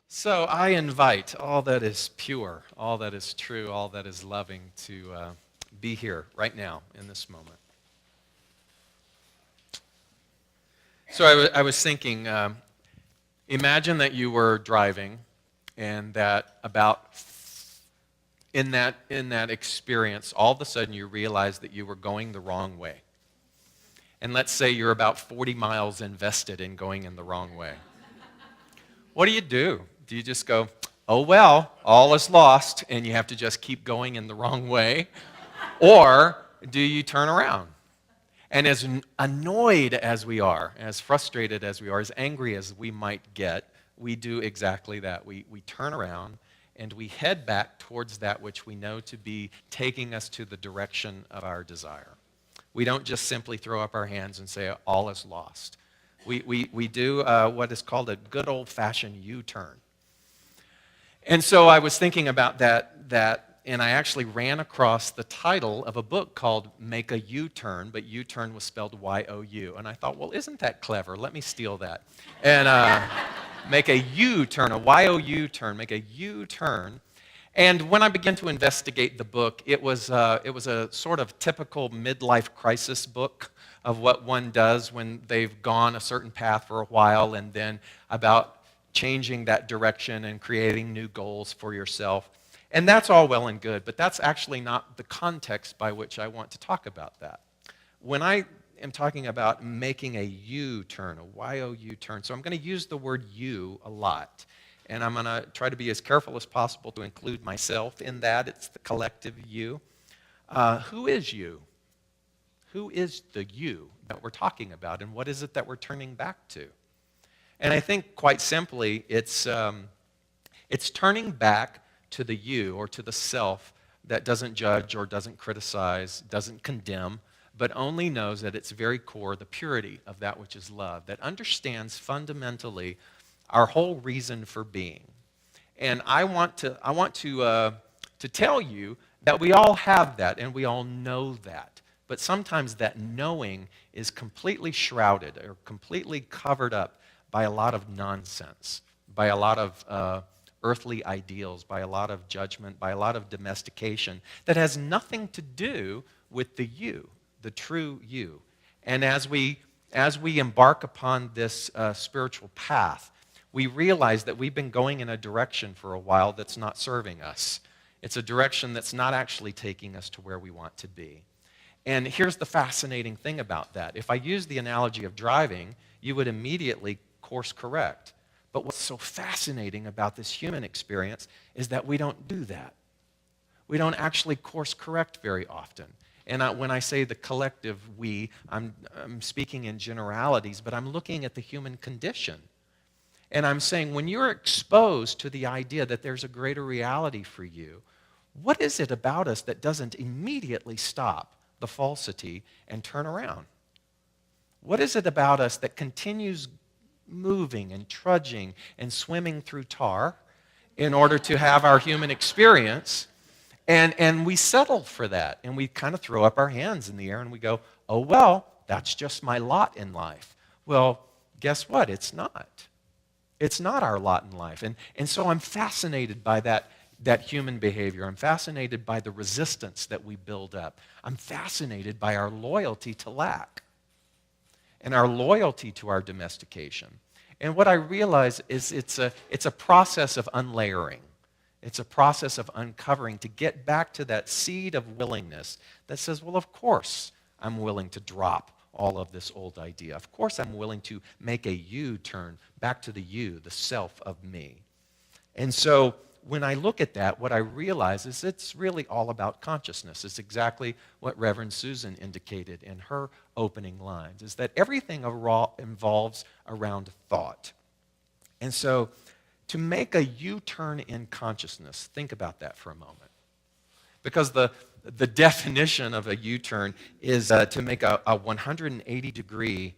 So I invite all that is pure, all that is true, all that is loving to be here right now in this moment. So I was thinking, imagine that you were driving and that in that experience, all of a sudden you realized that you were going the wrong way. And let's say you're about 40 miles invested in going in the wrong way. What do you do? Do you just go, oh well, all is lost, and you have to just keep going in the wrong way? Or do you turn around? And as annoyed as we are, as frustrated as we are, as angry as we might get, we do exactly that. We turn around and we head back towards that which we know to be taking us to the direction of our desire. We don't just simply throw up our hands and say, all is lost. We do what is called a good old-fashioned U-turn. And so I was thinking about that, and I actually ran across the title of a book called Make a U-Turn, but U-turn was spelled Y-O-U. And I thought, well, isn't that clever? Let me steal that. And make a U-turn, a Y-O-U turn, make a U-turn. And when I began to investigate the book, it was a sort of typical midlife crisis book of what one does when they've gone a certain path for a while, and then about changing that direction and creating new goals for yourself. And that's all well and good, but that's actually not the context by which I want to talk about that. When I am talking about making a U-turn, a Y-O-U turn, so I'm going to use the word you a lot. And I'm going to try to be as careful as possible to include myself in that. It's the collective you. Who is you? Who is the you that we're talking about, and what is it that we're turning back to? And I think, quite simply, it's turning back to the you, or to the self, that doesn't judge or doesn't criticize, doesn't condemn, but only knows at its very core the purity of that which is love, that understands fundamentally our whole reason for being. And I want to tell you that we all have that, and we all know that. But sometimes that knowing is completely shrouded or completely covered up by a lot of nonsense, by a lot of earthly ideals, by a lot of judgment, by a lot of domestication that has nothing to do with the you, the true you. And as we embark upon this spiritual path, we realize that we've been going in a direction for a while that's not serving us. It's a direction that's not actually taking us to where we want to be. And here's the fascinating thing about that. If I use the analogy of driving, you would immediately course correct. But what's so fascinating about this human experience is that we don't do that. We don't actually course correct very often. And when I say the collective we, I'm speaking in generalities, but I'm looking at the human condition. And I'm saying, when you're exposed to the idea that there's a greater reality for you, what is it about us that doesn't immediately stop the falsity and turn around? What is it about us that continues moving and trudging and swimming through tar in order to have our human experience? And we settle for that, and we kind of throw up our hands in the air and we go, oh well, that's just my lot in life. Well, guess what? It's not. It's not our lot in life. And so I'm fascinated by that human behavior. I'm fascinated by the resistance that we build up. I'm fascinated by our loyalty to lack and our loyalty to our domestication. And what I realize is it's a process of unlayering. It's a process of uncovering to get back to that seed of willingness that says, well, of course I'm willing to drop all of this old idea. Of course I'm willing to make a U-turn back to the you, the self of me. And so when I look at that, what I realize is it's really all about consciousness. It's exactly what Reverend Susan indicated in her opening lines, is that everything involves around thought. And so to make a U-turn in consciousness, think about that for a moment. Because the definition of a U-turn is to make a 180-degree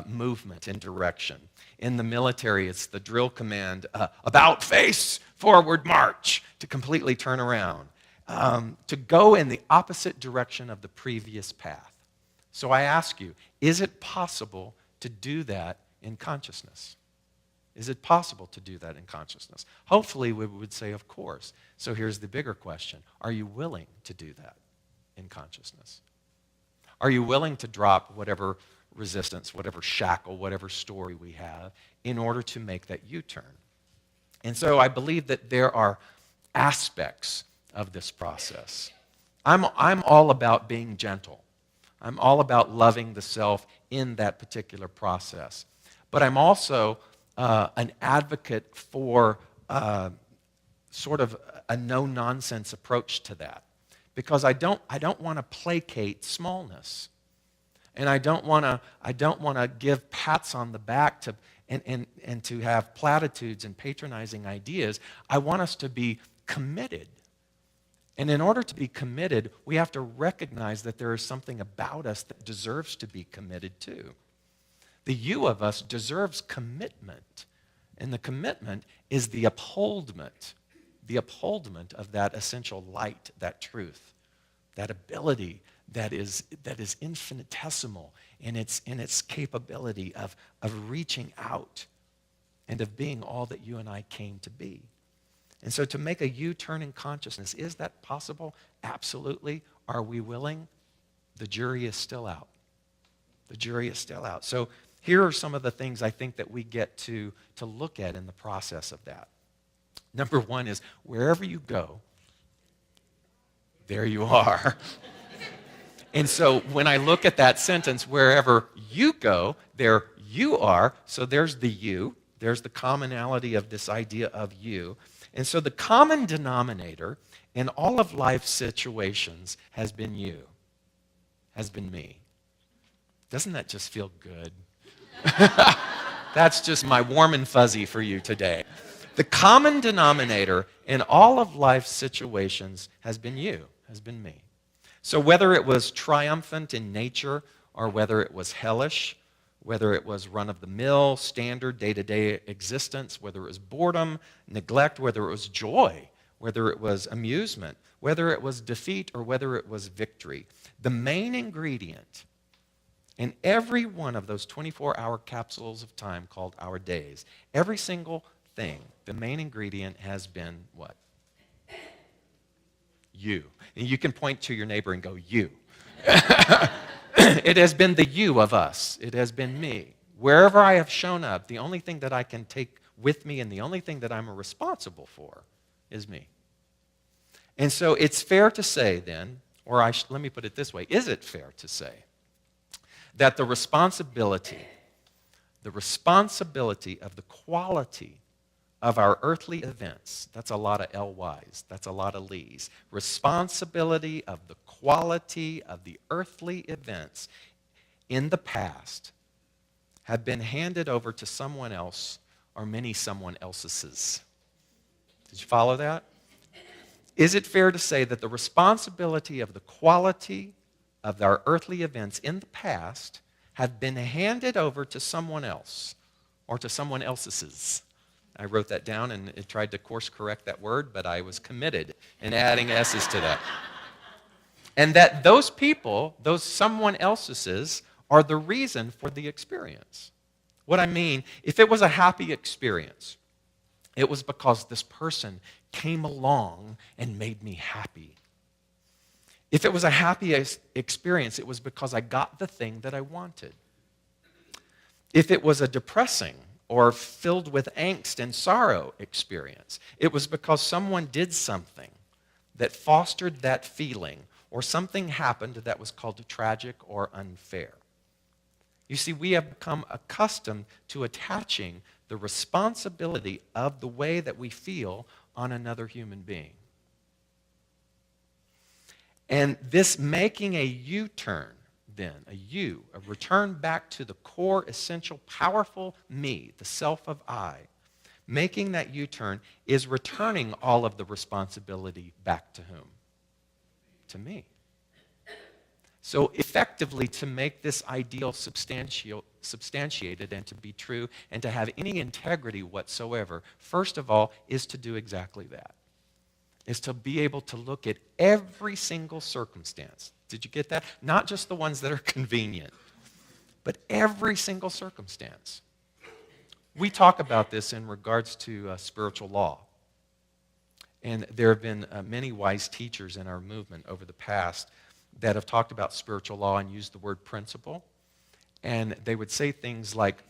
movement in direction. In the military, it's the drill command, about face, forward march, to completely turn around, to go in the opposite direction of the previous path. So I ask you, is it possible to do that in consciousness? Is it possible to do that in consciousness? Hopefully, we would say, of course. So here's the bigger question. Are you willing to do that in consciousness? Are you willing to drop whatever resistance, whatever shackle, whatever story we have in order to make that U-turn? And so I believe that there are aspects of this process. I'm all about being gentle. I'm all about loving the self in that particular process. But I'm also an advocate for sort of a no-nonsense approach to that, because I don't want to placate smallness, and I don't want to give pats on the back to and to have platitudes and patronizing ideas. I want us to be committed. And in order to be committed, we have to recognize that there is something about us that deserves to be committed to. The you of us deserves commitment. And the commitment is the upholdment of that essential light, that truth, that ability that is infinitesimal in its capability of reaching out and of being all that you and I came to be. And so to make a U-turn in consciousness, is that possible? Absolutely. Are we willing? The jury is still out. The jury is still out. So here are some of the things I think that we get to look at in the process of that. Number one is, wherever you go, there you are. And so when I look at that sentence, wherever you go, there you are. So there's the you. There's the commonality of this idea of you. And so the common denominator in all of life's situations has been you, has been me. Doesn't that just feel good? That's just my warm and fuzzy for you today. The common denominator in all of life's situations has been you, has been me. So whether it was triumphant in nature or whether it was hellish, whether it was run-of-the-mill, standard, day-to-day existence, whether it was boredom, neglect, whether it was joy, whether it was amusement, whether it was defeat, or whether it was victory, the main ingredient in every one of those 24-hour capsules of time called our days, every single thing, the main ingredient has been what? You. And you can point to your neighbor and go, you. It has been the you of us. It has been me. Wherever I have shown up, the only thing that I can take with me and the only thing that I'm responsible for is me. And so it's fair to say then, or let me put it this way, is it fair to say that the responsibility of the quality of our earthly events, that's a lot of L-Ys, that's a lot of Lees, responsibility of the quality of the earthly events in the past have been handed over to someone else or many someone else's? Did you follow that? Is it fair to say that the responsibility of the quality of our earthly events in the past have been handed over to someone else or to someone else's? I wrote that down and it tried to course correct that word, but I was committed in adding S's to that. And that those people, those someone else's, are the reason for the experience. What I mean, if it was a happy experience, it was because this person came along and made me happy. If it was a happy experience, it was because I got the thing that I wanted. If it was a depressing or filled with angst and sorrow experience, it was because someone did something that fostered that feeling, or something happened that was called tragic or unfair. You see, we have become accustomed to attaching the responsibility of the way that we feel on another human being. And this making a U-turn, then, a return back to the core, essential, powerful me, the self of I, making that U-turn is returning all of the responsibility back to whom? To me. So effectively, to make this ideal substantiated and to be true and to have any integrity whatsoever, first of all, is to do exactly that. Is to be able to look at every single circumstance. Did you get that? Not just the ones that are convenient, but every single circumstance. We talk about this in regards to spiritual law. And there have been many wise teachers in our movement over the past that have talked about spiritual law and used the word principle. And they would say things like,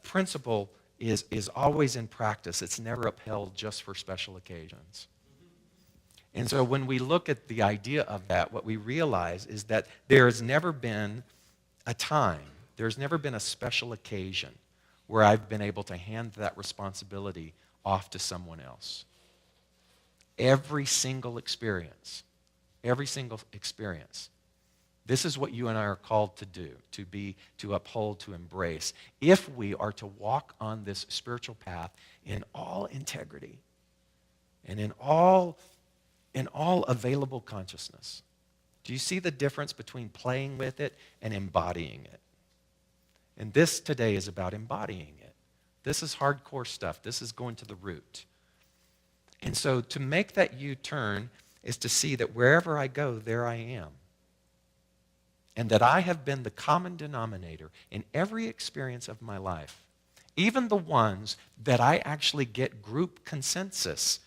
principle is always in practice. It's never upheld just for special occasions. And so when we look at the idea of that, what we realize is that there has never been a time, there's never been a special occasion where I've been able to hand that responsibility off to someone else. Every single experience, this is what you and I are called to do, to uphold, to embrace, if we are to walk on this spiritual path in all integrity and in all available consciousness. Do you see the difference between playing with it and embodying it? And this today is about embodying it. This is hardcore stuff. This is going to the root. And so to make that U-turn is to see that wherever I go, there I am. And that I have been the common denominator in every experience of my life, even the ones that I actually get group consensus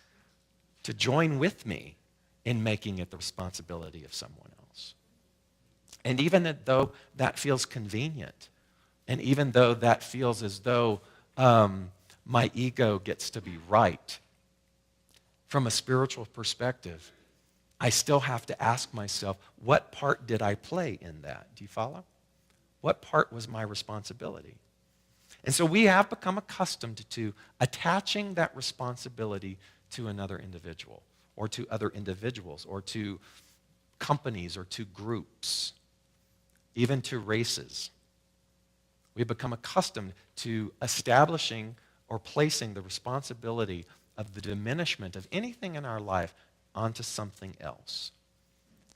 to join with me in making it the responsibility of someone else. And even though that feels convenient, and even though that feels as though my ego gets to be right, from a spiritual perspective, I still have to ask myself, what part did I play in that? Do you follow? What part was my responsibility? And so we have become accustomed to attaching that responsibility to another individual, or to other individuals, or to companies, or to groups, even to races. We've become accustomed to establishing or placing the responsibility of the diminishment of anything in our life onto something else.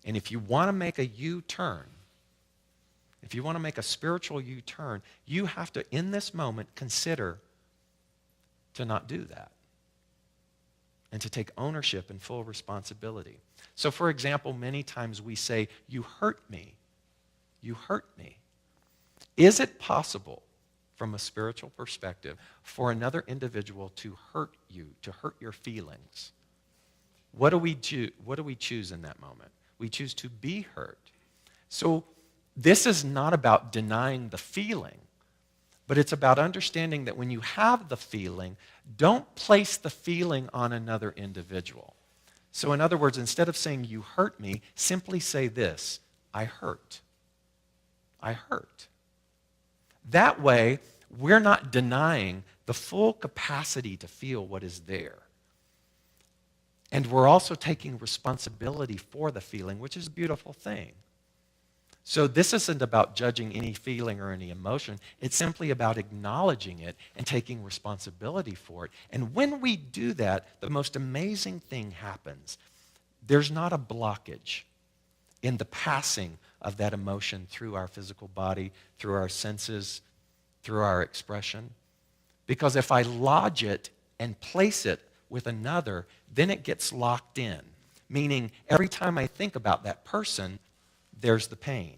And if you want to make a U-turn, if you want to make a spiritual U-turn, you have to, in this moment, consider to not do that and to take ownership and full responsibility. So, for example, many times we say, "You hurt me. You hurt me." Is it possible, from a spiritual perspective, for another individual to hurt you, to hurt your feelings? What do we choose in that moment? We choose to be hurt. So this is not about denying the feeling, but it's about understanding that when you have the feeling, don't place the feeling on another individual. So in other words, instead of saying, "You hurt me," simply say this: "I hurt. I hurt." That way, we're not denying the full capacity to feel what is there. And we're also taking responsibility for the feeling, which is a beautiful thing. So this isn't about judging any feeling or any emotion. It's simply about acknowledging it and taking responsibility for it. And when we do that, the most amazing thing happens. There's not a blockage in the passing of that emotion through our physical body, through our senses, through our expression. Because if I lodge it and place it with another, then it gets locked in. Meaning, every time I think about that person, there's the pain.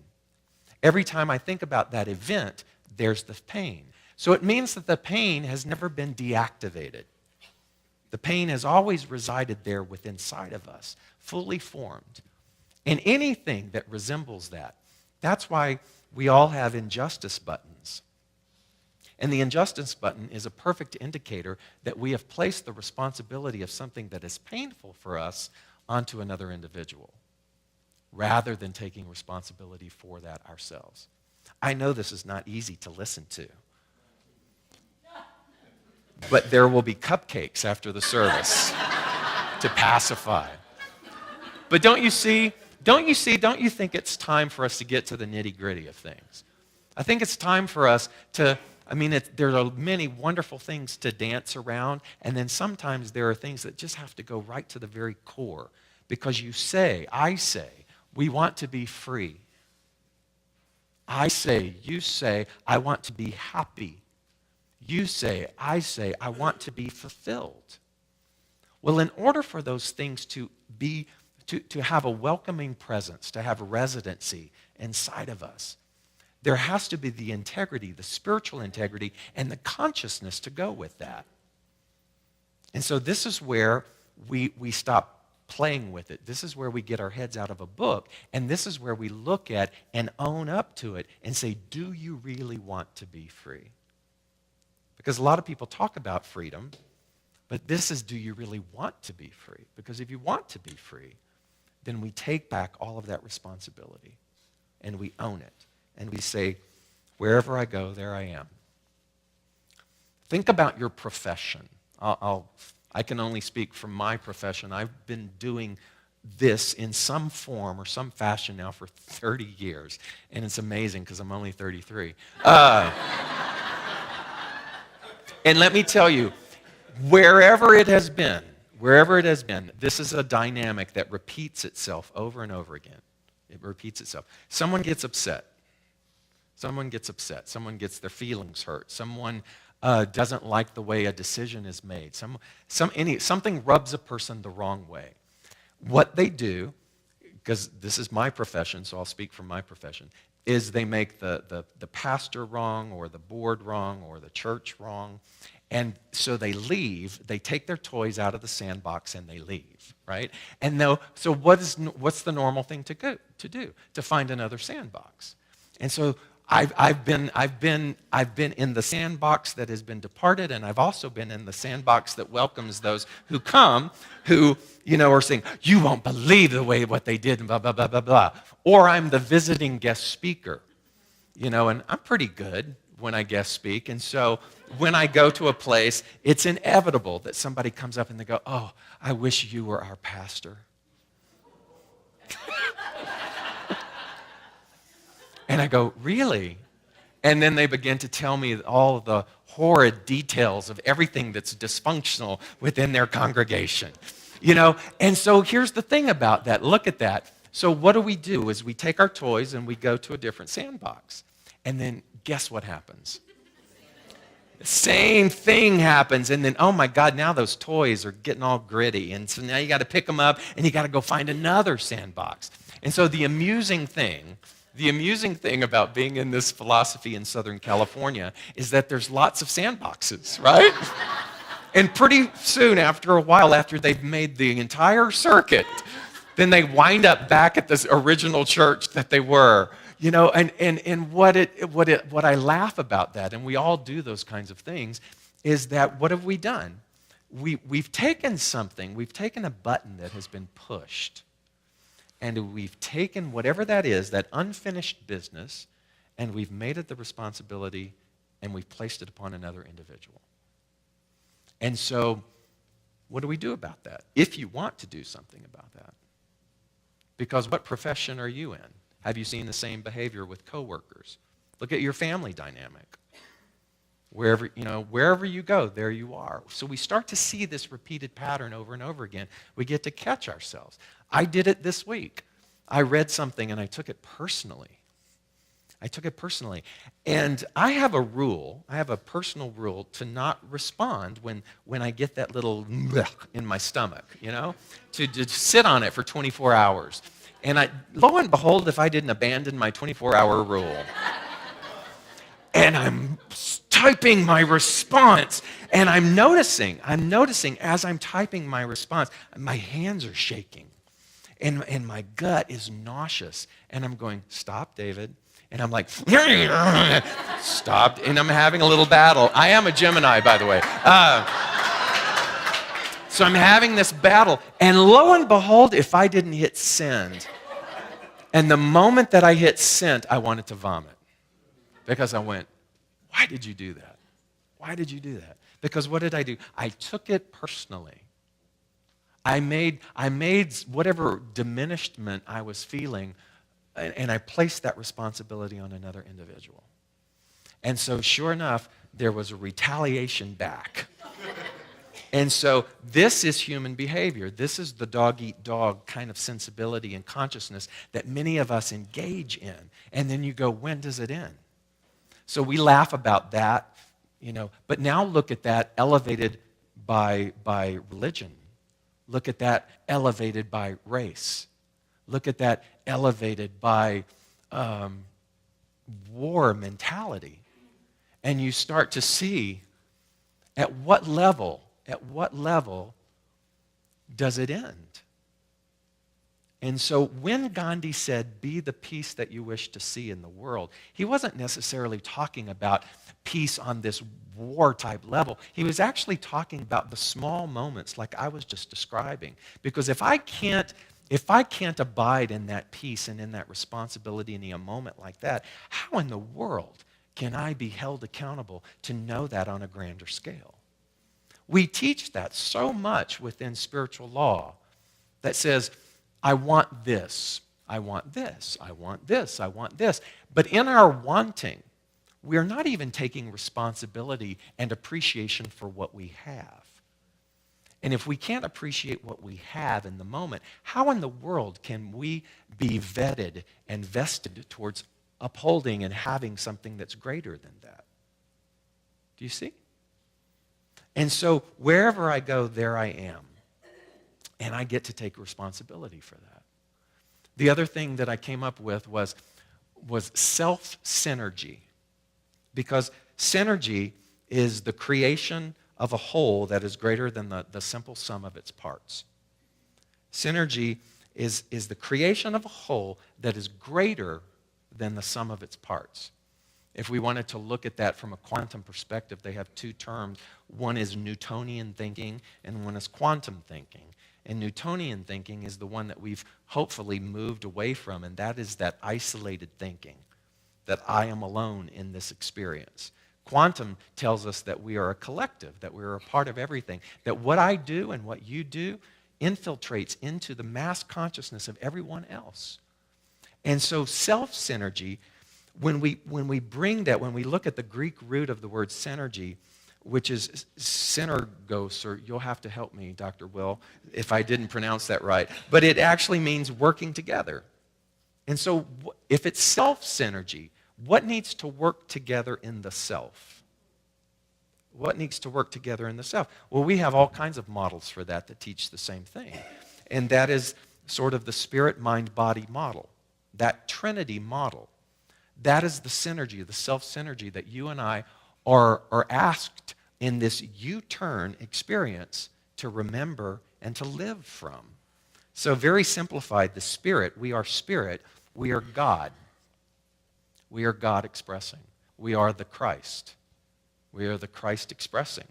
Every time I think about that event, there's the pain. So it means that the pain has never been deactivated. The pain has always resided there within inside of us, fully formed. And anything that resembles that, that's why we all have injustice buttons. And the injustice button is a perfect indicator that we have placed the responsibility of something that is painful for us onto another individual, rather than taking responsibility for that ourselves. I know this is not easy to listen to, but there will be cupcakes after the service to pacify. But don't you think it's time for us to get to the nitty-gritty of things? I think it's time for us to, there are many wonderful things to dance around, and then sometimes there are things that just have to go right to the very core. Because I say, we want to be free. You say, I want to be happy. I say, I want to be fulfilled. Well, in order for those things to have a welcoming presence, to have residency inside of us, There has to be the integrity, the spiritual integrity, and the consciousness to go with that. And so this is where we stop playing with it. This is where we get our heads out of a book, and this is where we look at and own up to it and say, do you really want to be free? Because a lot of people talk about freedom, but this is, do you really want to be free? Because if you want to be free, then we take back all of that responsibility, and we own it. And we say, wherever I go, there I am. Think about your profession. I can only speak from my profession. I've been doing this in some form or some fashion now for 30 years. And it's amazing because I'm only 33. And let me tell you, wherever it has been, this is a dynamic that repeats itself over and over again. It repeats itself. Someone gets upset. Someone gets their feelings hurt. Someone doesn't like the way a decision is made. Something rubs a person the wrong way. What they do, because this is my profession, so I'll speak from my profession, is they make the pastor wrong or the board wrong or the church wrong. And so they leave, they take their toys out of the sandbox and they leave, right? And so what's the normal thing to do? To find another sandbox. And so I've been in the sandbox that has been departed, and I've also been in the sandbox that welcomes those who come, who, are saying, you won't believe what they did, and blah, blah, blah, blah, blah. Or I'm the visiting guest speaker, and I'm pretty good when I guest speak. And so when I go to a place, it's inevitable that somebody comes up and they go, oh, I wish you were our pastor. And I go, really? And then they begin to tell me all the horrid details of everything that's dysfunctional within their congregation. And so here's the thing about that. Look at that. So what do? Is we take our toys and we go to a different sandbox. And then guess what happens? The same thing happens. And then, oh my God, now those toys are getting all gritty. And so now you got to pick them up and you got to go find another sandbox. And so the amusing thing about being in this philosophy in Southern California is that there's lots of sandboxes, right? And pretty soon, after a while, after they've made the entire circuit, then they wind up back at this original church that they were. And what I laugh about that, and we all do those kinds of things, is that what have we done? We've taken a button that has been pushed, and we've taken whatever that is, that unfinished business, and we've made it the responsibility, and we've placed it upon another individual. And so, what do we do about that? If you want to do something about that. Because what profession are you in? Have you seen the same behavior with coworkers? Look at your family dynamic. Wherever you go, there you are. So we start to see this repeated pattern over and over again. We get to catch ourselves. I did it this week. I read something and I took it personally. And I have a personal rule to not respond when I get that little in my stomach, to sit on it for 24 hours. And lo and behold, if I didn't abandon my 24-hour rule. And I'm typing my response, and I'm noticing as I'm typing my response, my hands are shaking, and my gut is nauseous. And I'm going, stop, David. And I'm like, stop. And I'm having a little battle. I am a Gemini, by the way. So I'm having this battle. And lo and behold, if I didn't hit send, and the moment that I hit send, I wanted to vomit. Because I went, why did you do that? Why did you do that? Because what did I do? I took it personally. I made whatever diminishment I was feeling, and I placed that responsibility on another individual. And so sure enough, there was a retaliation back. And so this is human behavior. This is the dog-eat-dog kind of sensibility and consciousness that many of us engage in. And then you go, when does it end? So we laugh about that, but now look at that elevated by religion. Look at that elevated by race. Look at that elevated by war mentality. And you start to see at what level does it end? And so when Gandhi said, be the peace that you wish to see in the world, he wasn't necessarily talking about peace on this war-type level. He was actually talking about the small moments like I was just describing. Because if I can't abide in that peace and in that responsibility in a moment like that, how in the world can I be held accountable to know that on a grander scale? We teach that so much within spiritual law that says, I want this, I want this, I want this, I want this. But in our wanting, we're not even taking responsibility and appreciation for what we have. And if we can't appreciate what we have in the moment, how in the world can we be vetted and vested towards upholding and having something that's greater than that? Do you see? And so wherever I go, there I am. And I get to take responsibility for that. The other thing that I came up with was self-synergy. Because synergy is the creation of a whole that is greater than the simple sum of its parts. Synergy is the creation of a whole that is greater than the sum of its parts. If we wanted to look at that from a quantum perspective, they have two terms. One is Newtonian thinking, and one is quantum thinking. And Newtonian thinking is the one that we've hopefully moved away from, and that is that isolated thinking, that I am alone in this experience. Quantum tells us that we are a collective, that we are a part of everything, that what I do and what you do infiltrates into the mass consciousness of everyone else. And so self-synergy, when we bring that, when we look at the Greek root of the word synergy, which is synergos, or you'll have to help me, Dr. Will, if I didn't pronounce that right, but it actually means working together. And so if it's self-synergy, what needs to work together in the self? What needs to work together in the self? Well, we have all kinds of models for that teach the same thing. And that is sort of the spirit, mind, body model, that Trinity model. That is the synergy, the self-synergy that you and I are asked in this U-turn experience to remember and to live from. So very simplified, the spirit, we are God. We are God expressing. We are the Christ. We are the Christ expressing.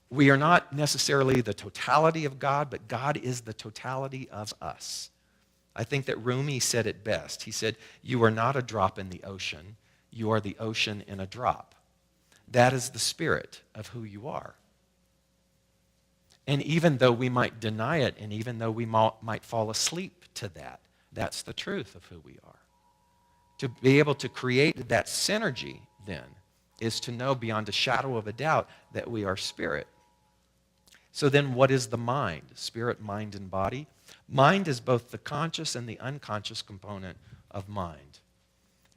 We are not necessarily the totality of God, but God is the totality of us. I think that Rumi said it best. He said, you are not a drop in the ocean. You are the ocean in a drop. That is the spirit of who you are. And even though we might deny it, and even though we might fall asleep to that, that's the truth of who we are. To be able to create that synergy, then, is to know beyond a shadow of a doubt that we are spirit. So then what is the mind? Spirit, mind, and body? Mind is both the conscious and the unconscious component of mind.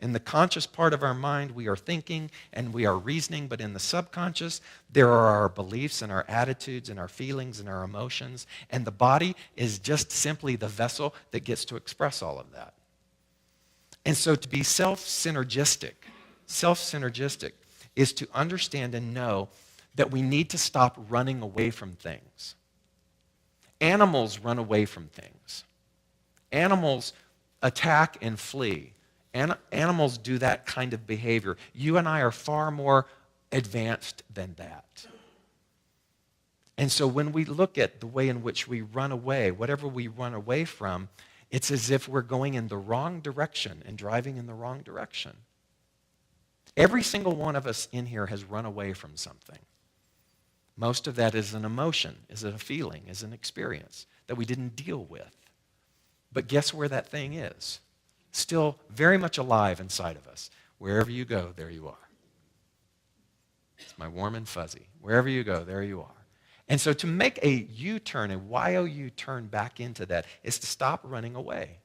In the conscious part of our mind, we are thinking and we are reasoning, but in the subconscious, there are our beliefs and our attitudes and our feelings and our emotions, and the body is just simply the vessel that gets to express all of that. And so to be self-synergistic is to understand and know that we need to stop running away from things. Animals run away from things. Animals attack and flee. Animals do that kind of behavior. You and I are far more advanced than that. And so when we look at the way in which we run away, whatever we run away from, it's as if we're going in the wrong direction and driving in the wrong direction. Every single one of us in here has run away from something. Most of that is an emotion, is a feeling, is an experience that we didn't deal with. But guess where that thing is? Still very much alive inside of us. Wherever you go, there you are. It's my warm and fuzzy. Wherever you go, there you are. And so to make a U-turn, a Y-O-U turn back into that, is to stop running away.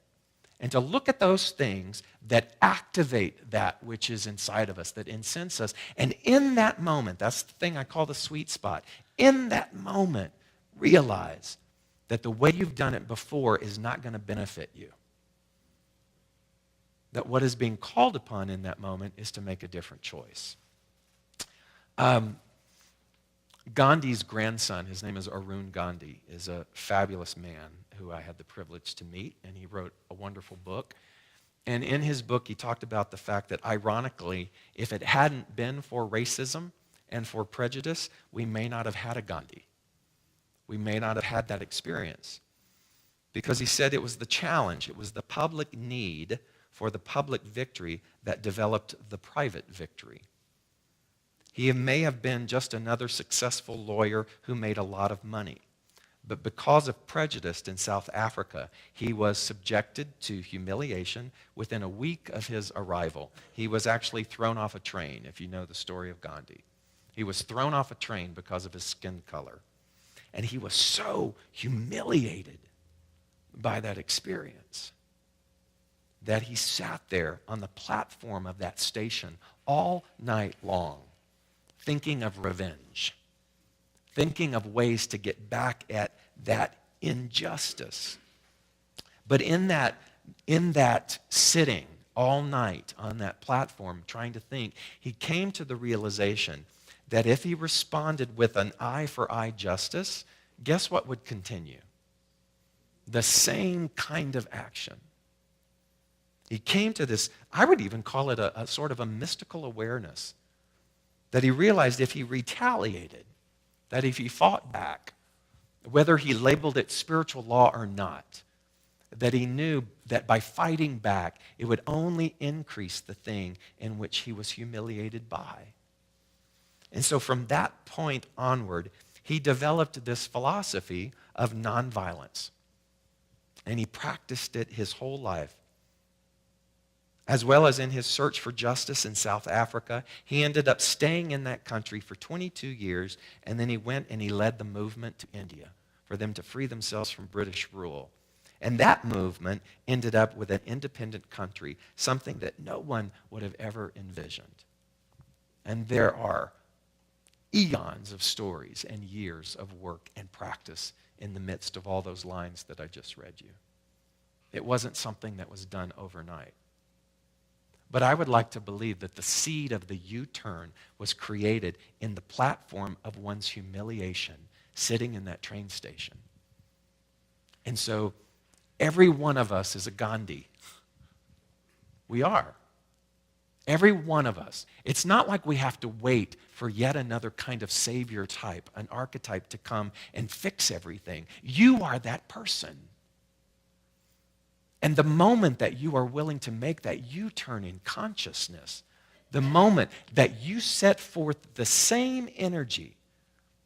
And to look at those things that activate that which is inside of us, that incense us. And in that moment, that's the thing I call the sweet spot. In that moment, realize that the way you've done it before is not going to benefit you. that what is being called upon in that moment is to make a different choice. Gandhi's grandson, his name is Arun Gandhi, is a fabulous man who I had the privilege to meet, and he wrote a wonderful book. And in his book, he talked about the fact that, ironically, if it hadn't been for racism and for prejudice, we may not have had a Gandhi. We may not have had that experience. Because he said it was the challenge, it was the public need for the public victory that developed the private victory. He may have been just another successful lawyer who made a lot of money. But because of prejudice in South Africa, he was subjected to humiliation within a week of his arrival. He was actually thrown off a train, if you know the story of Gandhi. He was thrown off a train because of his skin color. And he was so humiliated by that experience that he sat there on the platform of that station all night long, thinking of revenge, thinking of ways to get back at that injustice. But in that sitting all night on that platform trying to think, he came to the realization that if he responded with an eye for eye justice, guess what would continue? The same kind of action. He came to this, I would even call it a sort of a mystical awareness, that he realized if he retaliated, that if he fought back, whether he labeled it spiritual law or not, that he knew that by fighting back, it would only increase the thing in which he was humiliated by. And so from that point onward, he developed this philosophy of nonviolence. And he practiced it his whole life. As well as in his search for justice in South Africa, he ended up staying in that country for 22 years, and then he went and he led the movement to India for them to free themselves from British rule. And that movement ended up with an independent country, something that no one would have ever envisioned. And there are eons of stories and years of work and practice in the midst of all those lines that I just read you. It wasn't something that was done overnight. But I would like to believe that the seed of the U-turn was created in the platform of one's humiliation, sitting in that train station. And so every one of us is a Gandhi. We are. Every one of us. It's not like we have to wait for yet another kind of savior type, an archetype to come and fix everything. You are that person. And the moment that you are willing to make that U-turn in consciousness, the moment that you set forth the same energy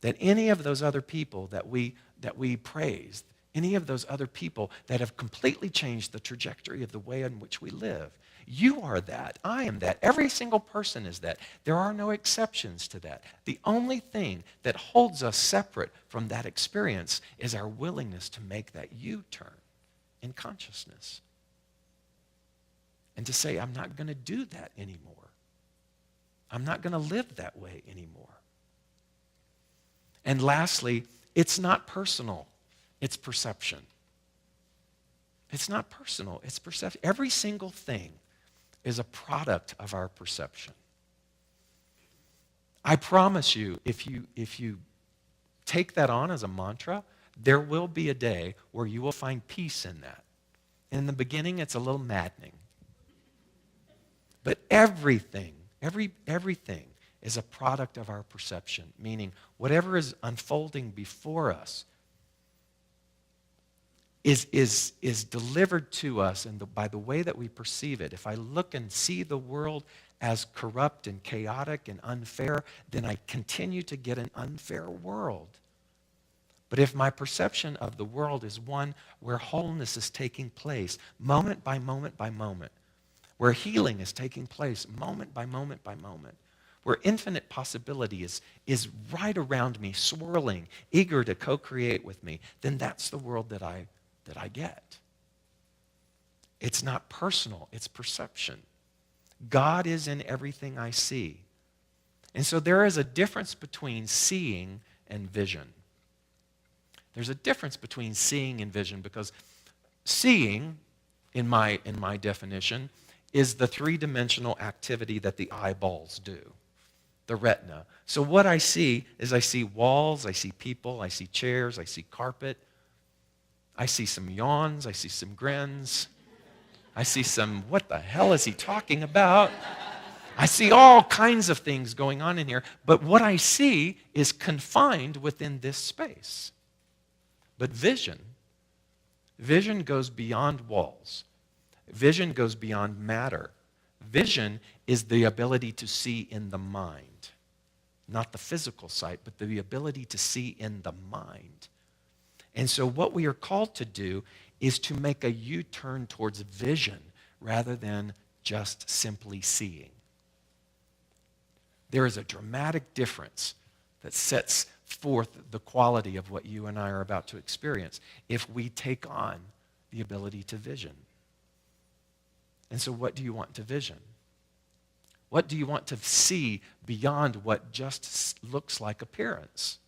that any of those other people that we praised, any of those other people that have completely changed the trajectory of the way in which we live, you are that. I am that. Every single person is that. There are no exceptions to that. The only thing that holds us separate from that experience is our willingness to make that U-turn in consciousness. And to say, I'm not going to do that anymore. I'm not going to live that way anymore. And lastly, it's not personal. It's perception. It's not personal. It's perception. Every single thing is a product of our perception. I promise you, if you take that on as a mantra, there will be a day where you will find peace in that. In the beginning, it's a little maddening. But everything is a product of our perception, meaning whatever is unfolding before us is delivered to us by the way that we perceive it. If I look and see the world as corrupt and chaotic and unfair, then I continue to get an unfair world. But if my perception of the world is one where wholeness is taking place moment by moment by moment, where healing is taking place moment by moment by moment, where infinite possibility is right around me, swirling, eager to co-create with me, then that's the world that I get. It's not personal, it's perception. God is in everything I see. And so there is a difference between seeing and vision. There's a difference between seeing and vision, because seeing, in my definition, is the three-dimensional activity that the eyeballs do, the retina. So what I see is I see walls, I see people, I see chairs, I see carpet, I see some yawns, I see some grins, I see some, what the hell is he talking about? I see all kinds of things going on in here, but what I see is confined within this space. But vision goes beyond walls. Vision goes beyond matter. Vision is the ability to see in the mind. Not the physical sight, but the ability to see in the mind. And so what we are called to do is to make a U-turn towards vision rather than just simply seeing. There is a dramatic difference that sets forth the quality of what you and I are about to experience if we take on the ability to vision. And so what do you want to vision? What do you want to see beyond what just looks like appearance?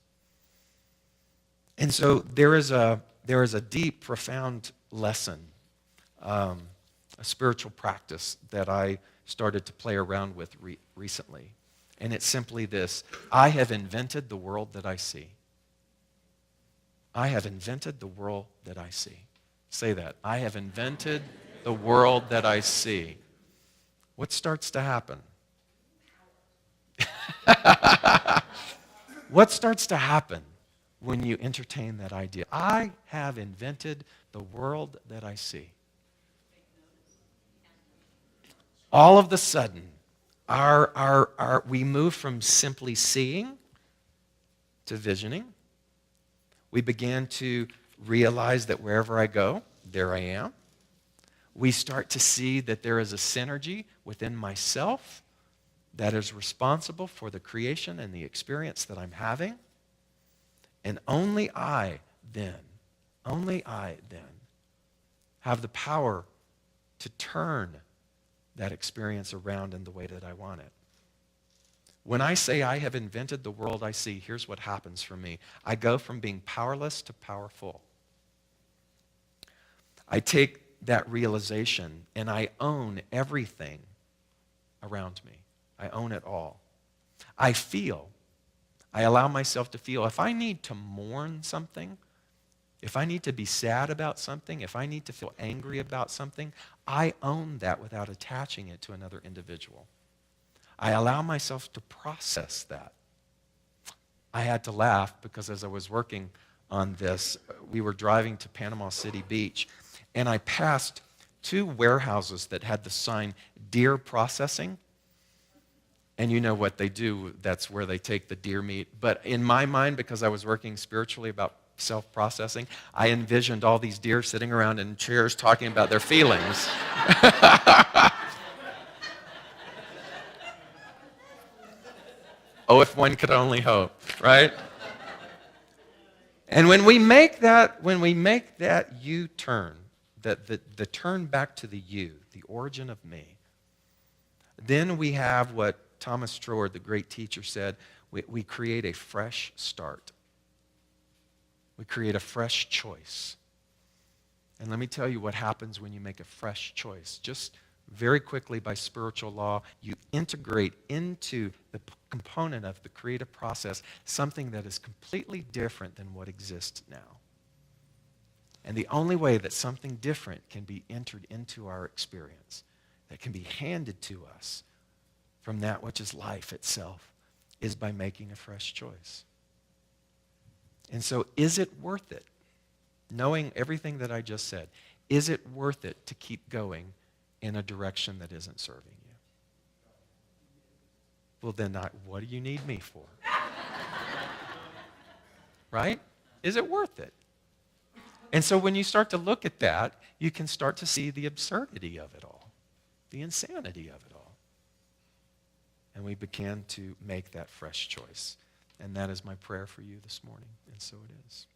And so there is a deep, profound lesson, a spiritual practice that I started to play around with recently. And it's simply this: I have invented the world that I see. I have invented the world that I see. Say that. I have invented the world that I see. What starts to happen? What starts to happen when you entertain that idea? I have invented the world that I see. All of the sudden, we move from simply seeing to visioning. We began to realize that wherever I go, there I am. We start to see that there is a synergy within myself that is responsible for the creation and the experience that I'm having. And only I then have the power to turn that experience around in the way that I want it. When I say I have invented the world I see, here's what happens for me. I go from being powerless to powerful. I take that realization and I own everything around me. I own it all. I allow myself to feel. If I need to mourn something, if I need to be sad about something, if I need to feel angry about something, I own that without attaching it to another individual. I allow myself to process that. I had to laugh because as I was working on this, we were driving to Panama City Beach, and I passed two warehouses that had the sign deer processing. And you know what they do, that's where they take the deer meat. But in my mind, because I was working spiritually about self-processing, I envisioned all these deer sitting around in chairs talking about their feelings. Oh, if one could only hope, right? And when we make that U-turn, the turn back to the you, the origin of me, then we have what Thomas Troward, the great teacher, said, we create a fresh start. We create a fresh choice. And let me tell you what happens when you make a fresh choice. Just very quickly, by spiritual law, you integrate into the component of the creative process something that is completely different than what exists now. And the only way that something different can be entered into our experience, that can be handed to us from that which is life itself, is by making a fresh choice. And so is it worth it, knowing everything that I just said, is it worth it to keep going in a direction that isn't serving you? Well, then what do you need me for? Right? Is it worth it? And so when you start to look at that, you can start to see the absurdity of it all, the insanity of it all. And we began to make that fresh choice. And that is my prayer for you this morning. And so it is.